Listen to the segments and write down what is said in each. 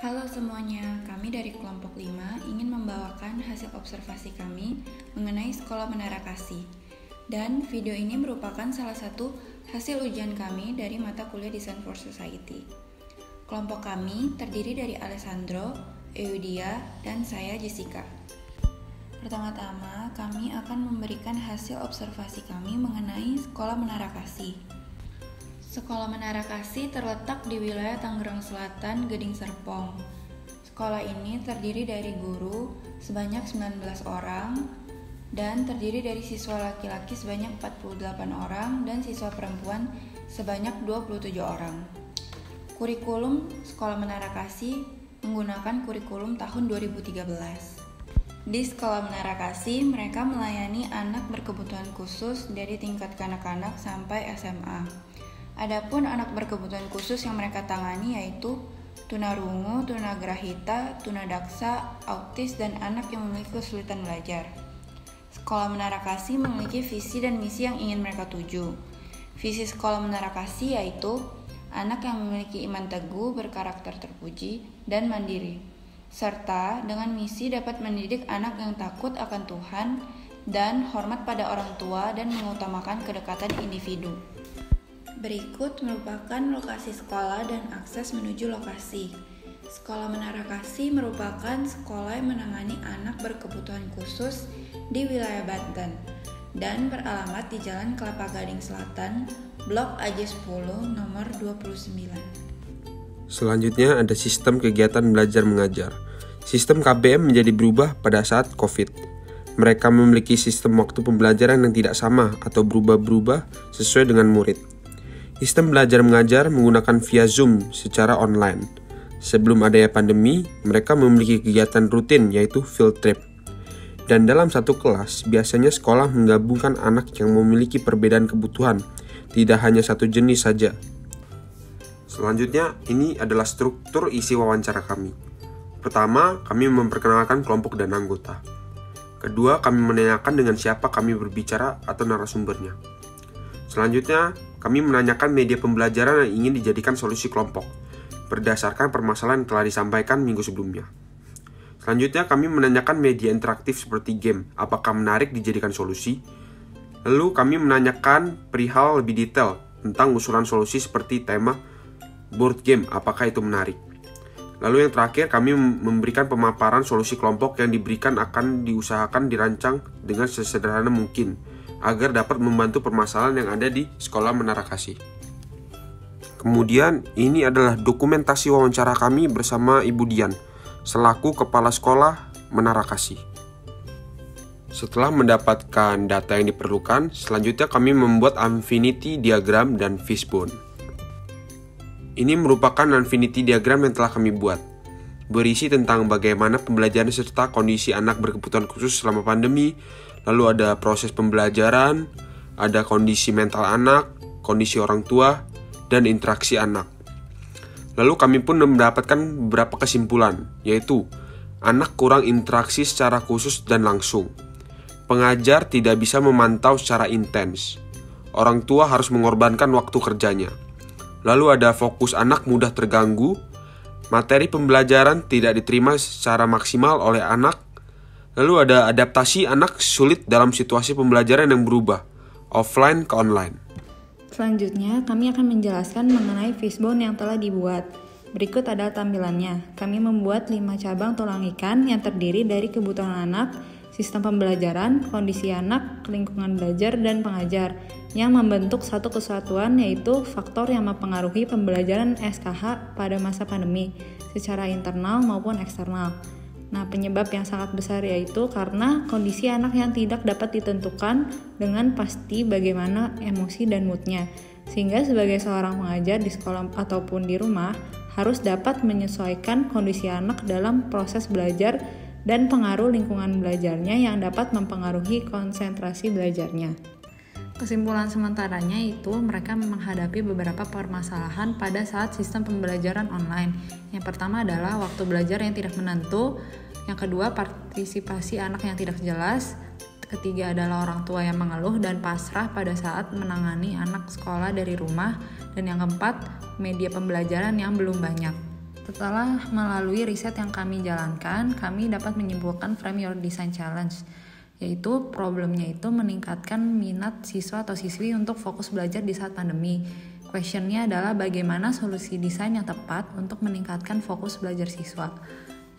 Halo semuanya, kami dari kelompok 5 ingin membawakan hasil observasi kami mengenai Sekolah Menara Kasih. Dan video ini merupakan salah satu hasil ujian kami dari mata kuliah Design for Society. Kelompok kami terdiri dari Alessandro, Eudia, dan saya Jessica. Pertama-tama, kami akan memberikan hasil observasi kami mengenai Sekolah Menara Kasih. Sekolah Menara Kasih terletak di wilayah Tangerang Selatan, Gading Serpong. Sekolah ini terdiri dari guru sebanyak 19 orang dan terdiri dari siswa laki-laki sebanyak 48 orang dan siswa perempuan sebanyak 27 orang. Kurikulum Sekolah Menara Kasih menggunakan kurikulum tahun 2013. Di Sekolah Menara Kasih, mereka melayani anak berkebutuhan khusus dari tingkat kanak-kanak sampai SMA. Adapun anak berkebutuhan khusus yang mereka tangani yaitu tunarungu, tunagrahita, tunadaksa, autis, dan anak yang memiliki kesulitan belajar. Sekolah Menara Kasih memiliki visi dan misi yang ingin mereka tuju. Visi Sekolah Menara Kasih yaitu anak yang memiliki iman teguh, berkarakter terpuji, dan mandiri. Serta dengan misi dapat mendidik anak yang takut akan Tuhan dan hormat pada orang tua dan mengutamakan kedekatan individu. Berikut merupakan lokasi sekolah dan akses menuju lokasi. Sekolah Menara Kasih merupakan sekolah yang menangani anak berkebutuhan khusus di wilayah Banten dan beralamat di Jalan Kelapa Gading Selatan, Blok AJ10 nomor 29. Selanjutnya ada sistem kegiatan belajar mengajar. Sistem KBM menjadi berubah pada saat COVID. Mereka memiliki sistem waktu pembelajaran yang tidak sama atau berubah-berubah sesuai dengan murid. Sistem belajar mengajar menggunakan via Zoom secara online. Sebelum adanya pandemi, mereka memiliki kegiatan rutin yaitu field trip. Dan dalam satu kelas, biasanya sekolah menggabungkan anak yang memiliki perbedaan kebutuhan, tidak hanya satu jenis saja. Selanjutnya, ini adalah struktur isi wawancara kami. Pertama, kami memperkenalkan kelompok dan anggota. Kedua, kami menanyakan dengan siapa kami berbicara atau narasumbernya. Selanjutnya, kami menanyakan media pembelajaran yang ingin dijadikan solusi kelompok, berdasarkan permasalahan yang telah disampaikan minggu sebelumnya. Selanjutnya, kami menanyakan media interaktif seperti game, apakah menarik dijadikan solusi. Lalu, kami menanyakan perihal lebih detail tentang usulan solusi seperti tema board game, apakah itu menarik. Lalu yang terakhir, kami memberikan pemaparan solusi kelompok yang diberikan akan diusahakan dirancang dengan sesederhana mungkin, agar dapat membantu permasalahan yang ada di Sekolah Menara Kasih. Kemudian, ini adalah dokumentasi wawancara kami bersama Ibu Dian, selaku Kepala Sekolah Menara Kasih. Setelah mendapatkan data yang diperlukan, selanjutnya kami membuat Infinity Diagram dan Fishbone. Ini merupakan Infinity Diagram yang telah kami buat, berisi tentang bagaimana pembelajaran serta kondisi anak berkebutuhan khusus selama pandemi. Lalu ada proses pembelajaran, ada kondisi mental anak, kondisi orang tua, dan interaksi anak. Lalu kami pun mendapatkan beberapa kesimpulan, yaitu anak kurang interaksi secara khusus dan langsung. Pengajar tidak bisa memantau secara intens. Orang tua harus mengorbankan waktu kerjanya. Lalu ada fokus anak mudah terganggu. Materi pembelajaran tidak diterima secara maksimal oleh anak. Lalu ada adaptasi anak sulit dalam situasi pembelajaran yang berubah, offline ke online. Selanjutnya, kami akan menjelaskan mengenai fishbone yang telah dibuat. Berikut adalah tampilannya. Kami membuat 5 cabang tulang ikan yang terdiri dari kebutuhan anak, sistem pembelajaran, kondisi anak, lingkungan belajar, dan pengajar, yang membentuk satu kesatuan yaitu faktor yang mempengaruhi pembelajaran SKH pada masa pandemi, secara internal maupun eksternal. Nah, penyebab yang sangat besar yaitu karena kondisi anak yang tidak dapat ditentukan dengan pasti bagaimana emosi dan moodnya. Sehingga sebagai seorang pengajar di sekolah ataupun di rumah harus dapat menyesuaikan kondisi anak dalam proses belajar dan pengaruh lingkungan belajarnya yang dapat mempengaruhi konsentrasi belajarnya. Kesimpulan sementaranya itu mereka menghadapi beberapa permasalahan pada saat sistem pembelajaran online. Yang pertama adalah waktu belajar yang tidak menentu, yang kedua partisipasi anak yang tidak jelas, ketiga adalah orang tua yang mengeluh dan pasrah pada saat menangani anak sekolah dari rumah, dan yang keempat media pembelajaran yang belum banyak. Setelah melalui riset yang kami jalankan, kami dapat menyimpulkan Frame Your Design Challenge, yaitu problemnya itu meningkatkan minat siswa atau siswi untuk fokus belajar di saat pandemi. Questionnya adalah bagaimana solusi desain yang tepat untuk meningkatkan fokus belajar siswa.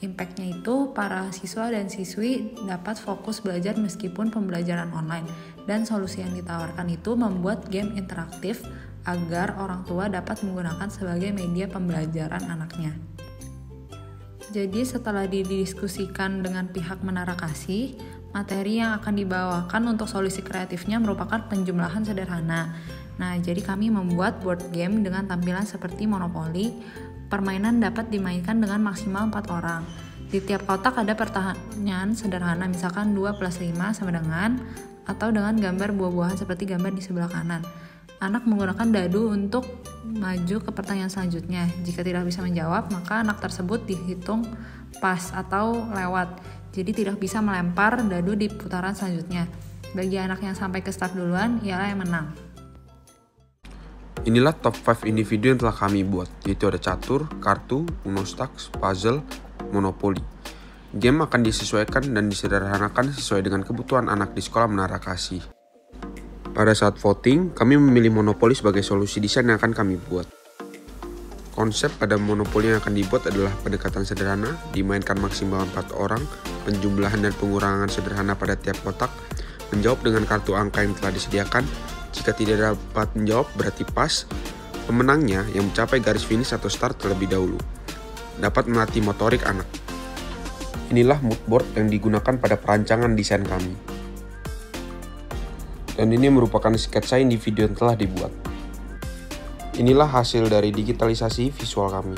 Impact-nya itu para siswa dan siswi dapat fokus belajar meskipun pembelajaran online, dan solusi yang ditawarkan itu membuat game interaktif agar orang tua dapat menggunakan sebagai media pembelajaran anaknya. Jadi setelah didiskusikan dengan pihak Menara Kasih, materi yang akan dibawakan untuk solusi kreatifnya merupakan penjumlahan sederhana. Nah, jadi kami membuat board game dengan tampilan seperti Monopoly. Permainan dapat dimainkan dengan maksimal 4 orang. Di tiap kotak ada pertanyaan sederhana, misalkan 2 + 5 sama dengan, atau dengan gambar buah-buahan seperti gambar di sebelah kanan. Anak menggunakan dadu untuk maju ke pertanyaan selanjutnya. Jika tidak bisa menjawab, maka anak tersebut dihitung pas atau lewat. Jadi tidak bisa melempar dadu di putaran selanjutnya. Bagi anak yang sampai ke start duluan, ialah yang menang. Inilah top 5 individu yang telah kami buat, yaitu ada catur, kartu, Uno Stacks, puzzle, Monopoly. Game akan disesuaikan dan disederhanakan sesuai dengan kebutuhan anak di sekolah Menara Kasih. Pada saat voting, kami memilih Monopoly sebagai solusi desain yang akan kami buat. Konsep pada Monopoly yang akan dibuat adalah pendekatan sederhana, dimainkan maksimal 4 orang, penjumlahan dan pengurangan sederhana pada tiap kotak, menjawab dengan kartu angka yang telah disediakan. Jika tidak dapat menjawab berarti pas. Pemenangnya yang mencapai garis finish atau start terlebih dahulu. Dapat melatih motorik anak. Inilah mood board yang digunakan pada perancangan desain kami. Dan ini merupakan sketsa individu yang telah dibuat. Inilah hasil dari digitalisasi visual kami.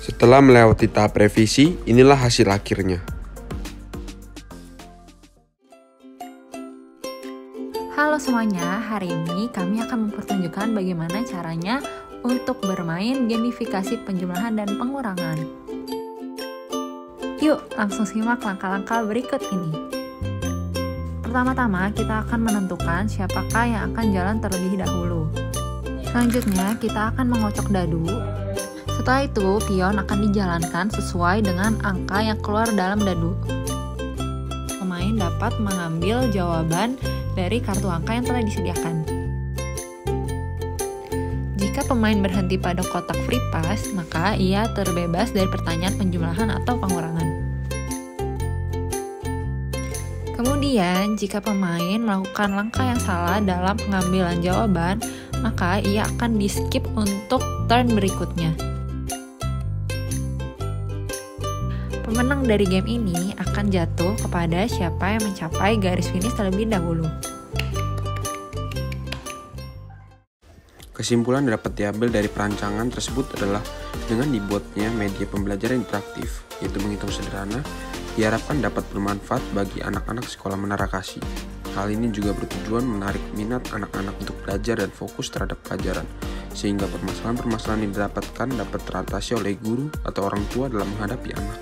Setelah melewati tahap revisi, inilah hasil akhirnya. Halo semuanya, hari ini kami akan mempertunjukkan bagaimana caranya untuk bermain gamifikasi penjumlahan dan pengurangan. Yuk, langsung simak langkah-langkah berikut ini. Pertama-tama, kita akan menentukan siapakah yang akan jalan terlebih dahulu. Selanjutnya, kita akan mengocok dadu. Setelah itu, pion akan dijalankan sesuai dengan angka yang keluar dalam dadu. Pemain dapat mengambil jawaban dari kartu angka yang telah disediakan. Jika pemain berhenti pada kotak free pass, maka ia terbebas dari pertanyaan penjumlahan atau pengurangan. Kemudian, jika pemain melakukan langkah yang salah dalam pengambilan jawaban, maka ia akan di-skip untuk turn berikutnya. Pemenang dari game ini akan jatuh kepada siapa yang mencapai garis finish terlebih dahulu. Kesimpulan dapat diambil dari perancangan tersebut adalah dengan dibuatnya media pembelajaran interaktif, yaitu menghitung sederhana, diharapkan dapat bermanfaat bagi anak-anak sekolah Menara Kasih. Hal ini juga bertujuan menarik minat anak-anak untuk belajar dan fokus terhadap pelajaran, sehingga permasalahan-permasalahan yang didapatkan dapat teratasi oleh guru atau orang tua dalam menghadapi anak.